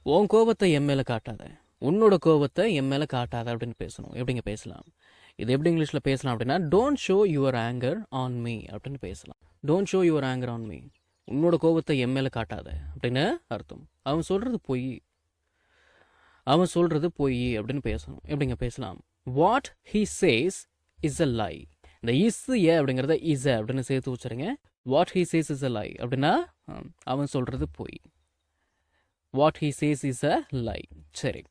உன் கோபத்தை என் மேலே காட்டாத, உன்னோட கோபத்தை என் மேலே காட்டாத அப்படின்னு பேசணும். எப்படிங்க பேசலாம்? இது எப்படி இங்கிலீஷில் பேசலாம் அப்படின்னா, don't show your anchor on me அப்படின்னு பேசலாம். Don't show your anchor on me, உன்னோட கோபத்தை என் மேலே காட்டாத அப்படின்னு அர்த்தம். அவன் சொல்கிறது பொய், அவன் சொல்கிறது பொய் அப்படின்னு பேசணும். எப்படிங்க பேசலாம்? What he says is a lie. இந்த இஸ் ஏ அப்படிங்கிறத இஸ் அப்படின்னு சேர்த்து வச்சுருங்க. What he says is a lie அப்படின்னா அவன் சொல்கிறது பொய். What he says is a lie. சரி,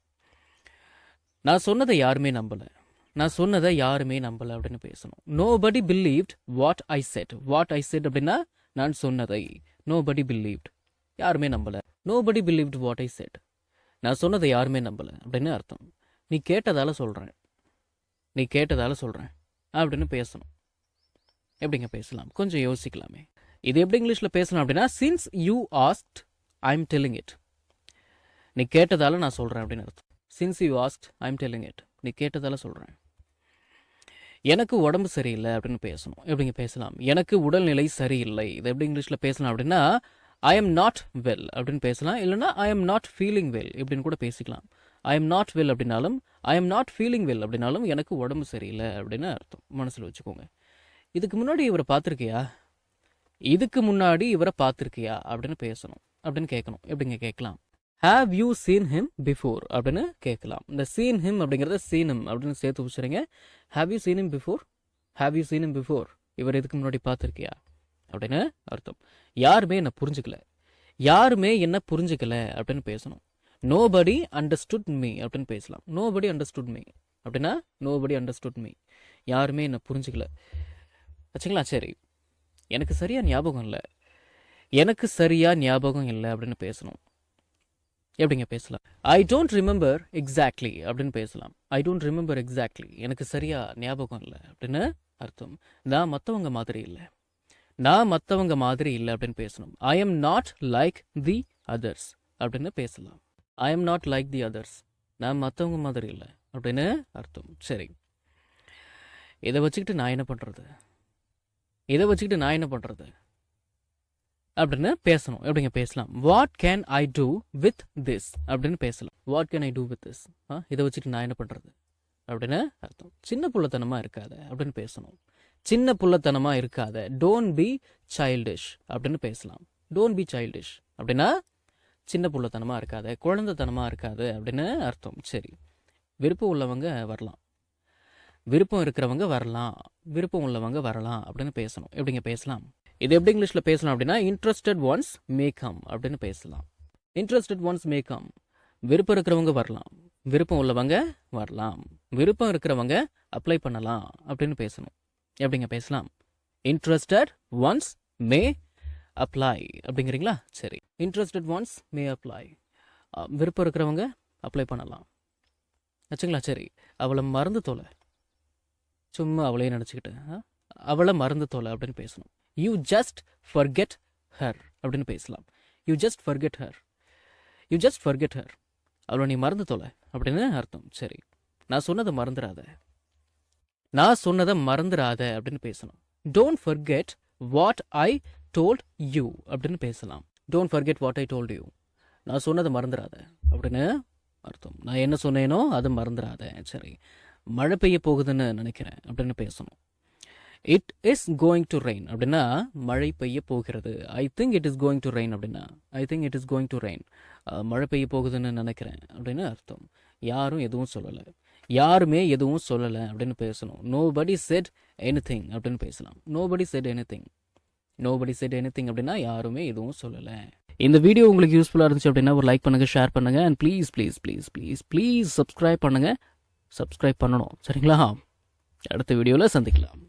நான் சொன்னதை யாருமே நம்பலை, நான் சொன்னதை யாருமே நம்பலை அப்படின்னு பேசணும். Nobody believed what I said. What I said அப்படின்னா நான் சொன்னதை. நோபடி பிலீவ்ட், யாருமே நம்பலை. Nobody believed what I said, நான் சொன்னதை யாருமே நம்பலை அப்படின்னு அர்த்தம். நீ கேட்டதால சொல்கிறேன், நீ கேட்டதால சொல்கிறேன் அப்படின்னு பேசணும். எப்படிங்க பேசலாம்? கொஞ்சம் யோசிக்கலாமே. இது எப்படி இங்கிலீஷில் பேசலாம் அப்படின்னா, since you asked I am telling it. நீ கேட்டதால நான் சொல்கிறேன் அப்படின்னு அர்த்தம். Since you asked I am telling it, நீ கேட்டதால சொல்கிறேன். எனக்கு உடம்பு சரியில்லை அப்படின்னு பேசணும். எப்படிங்க பேசலாம்? எனக்கு உடல்நிலை சரியில்லை. இது எப்படி இங்கிலீஷில் பேசலாம் அப்படின்னா, ஐ எம் நாட் வெல் அப்படின்னு பேசலாம். இல்லைனா I am not feeling well இப்படின்னு கூட பேசிக்கலாம். ஐ எம் நாட் வெல் அப்படின்னாலும், I am not feeling well அப்படின்னாலும் எனக்கு உடம்பு சரியில்லை அப்படின்னு அர்த்தம். மனசில் வச்சுக்கோங்க. இதுக்கு முன்னாடி இவரை பார்த்துருக்கியா, இதுக்கு முன்னாடி இவரை பார்த்துருக்கியா அப்படின்னு பேசணும். அப்படின்னு கேட்கணும். எப்படிங்க கேட்கலாம்? Have you seen him before அப்படின்னு கேட்கலாம். இந்த சீன் ஹிம் அப்படிங்கிறத சீனம் அப்படின்னு சேர்த்து வச்சுருங்க. Have you seen him before, have you seen him before, இவர் இதுக்கு முன்னாடி பார்த்துருக்கியா அப்படின்னு அர்த்தம். யாருமே என்னை புரிஞ்சுக்கல, யாருமே என்ன புரிஞ்சுக்கல அப்படின்னு பேசணும். நோபடி அண்டர்ஸ்டுட் மீ அப்படின்னு பேசலாம். நோபடி அண்டர்ஸ்டுட் மீ அப்படின்னா நோபடி அண்டர்ஸ்டுட் மீ, யாருமே என்ன புரிஞ்சுக்கல வச்சுங்களா. சரி, எனக்கு சரியா ஞாபகம் இல்லை, எனக்கு சரியா ஞாபகம் இல்லை அப்படின்னு பேசணும். எப்படிங்க பேசலாம்? ஐ டோன்ட் ரிமெம்பர் எக்ஸாக்ட்லி அப்படின்னு பேசலாம். ஐ டோன்ட் ரிமெம்பர் எக்ஸாக்ட்லி, எனக்கு சரியா ஞாபகம் இல்லை அப்படின்னு அர்த்தம். நான் மற்றவங்க மாதிரி இல்லை, நான் மற்றவங்க மாதிரி இல்லை அப்படின்னு பேசணும். I am not like the others அப்படின்னு பேசலாம். I am not like the others, நான் மற்றவங்க மாதிரி இல்லை அப்படின்னு அர்த்தம். சரி, இதை வச்சுக்கிட்டு நான் என்ன பண்ணுறது, இதை வச்சுக்கிட்டு நான் என்ன பண்ணுறது அப்படின்னு பேசணும். எப்படிங்க பேசலாம்? What can I do with this அப்படின்னு பேசலாம். What can I do with this, இதை வச்சுட்டு நான் என்ன பண்ணுறது அப்படின்னு அர்த்தம். சின்ன புள்ளத்தனமாக இருக்காத அப்படின்னு பேசணும். சின்ன புள்ளத்தனமாக இருக்காத, டோன்ட் பி சைல்டிஷ் அப்படின்னு பேசலாம். டோன்ட் பி சைல்டிஷ் அப்படின்னா சின்ன புள்ளத்தனமாக இருக்காத, குழந்தைத்தனமாக இருக்காது அப்படின்னு அர்த்தம். சரி, விருப்பம் உள்ளவங்க வரலாம், விருப்பம் இருக்கிறவங்க வரலாம், விருப்பம் உள்ளவங்க வரலாம் அப்படின்னு பேசணும். எப்படிங்க பேசலாம்? இது எப்படி இங்கிலீஷில் பேசலாம் அப்படின்னா, இன்ட்ரெஸ்டட் ஒன்ஸ் மே கம் அப்படின்னு பேசலாம். இன்ட்ரெஸ்டட் ஒன்ஸ் மே கம், விருப்பம் இருக்கிறவங்க வரலாம், விருப்பம் உள்ளவங்க வரலாம், விருப்பம் இருக்கிறவங்க அப்ளை பண்ணலாம் அப்படின்னு பேசணும். எப்படிங்க பேசலாம்? இன்ட்ரெஸ்டட் ஒன்ஸ் மே அப்ளை அப்படிங்கிறீங்களா? சரி, இன்ட்ரெஸ்டட் ஒன்ஸ் மே அப்ளை, விருப்பம் இருக்கிறவங்க அப்ளை பண்ணலாம் வச்சுங்களா. சரி, அவளை மறந்து தொலை, சும்மா அவளையே நினச்சிக்கிட்டு அவளை மறந்து தொலை அப்படின்னு பேசணும். யூ ஜஸ்ட் ஃபர்கெட் ஹர் அப்படின்னு பேசலாம். You just forget her, you just forget her, அவளை நீ மறந்து தொலை அப்படின்னு அர்த்தம். சரி, நான் சொன்னதை மறந்துடாத, நான் சொன்னதை மறந்துடாத அப்படின்னு பேசணும். Don't forget what I told you அப்படின்னு பேசலாம். Don't forget what I told you, நான் சொன்னதை மறந்துடாத அப்படின்னு அர்த்தம். நான் என்ன சொன்னேனோ அதை மறந்துடாத. சரி, மழை பெய்ய போகுதுன்னு நினைக்கிறேன் அப்படின்னு பேசணும். It is going to rain அப்படின்னா மழை பெய்ய போகிறது. I think it is going to rain அப்படின்னா I think it is going to rain, மழை பெய்ய போகுதுன்னு நினைக்கிறேன் அப்படின்னு அர்த்தம். யாரும் எதுவும் சொல்லலை, யாருமே எதுவும் சொல்லலை அப்படின்னு பேசணும். நோபடி செட் எனிதிங் அப்படின்னு பேசலாம். Nobody set anything, nobody set anything அப்படின்னா யாருமே எதுவும் சொல்லலை. இந்த வீடியோ உங்களுக்கு யூஸ்ஃபுல்லாக இருந்துச்சு அப்படின்னா ஒரு லைக் பண்ணுங்கள், ஷேர் பண்ணுங்கள், and please please please please please subscribe பண்ணுங்கள். சப்ஸ்கிரைப் பண்ணணும் சரிங்களா? அடுத்த வீடியோவில் சந்திக்கலாம்.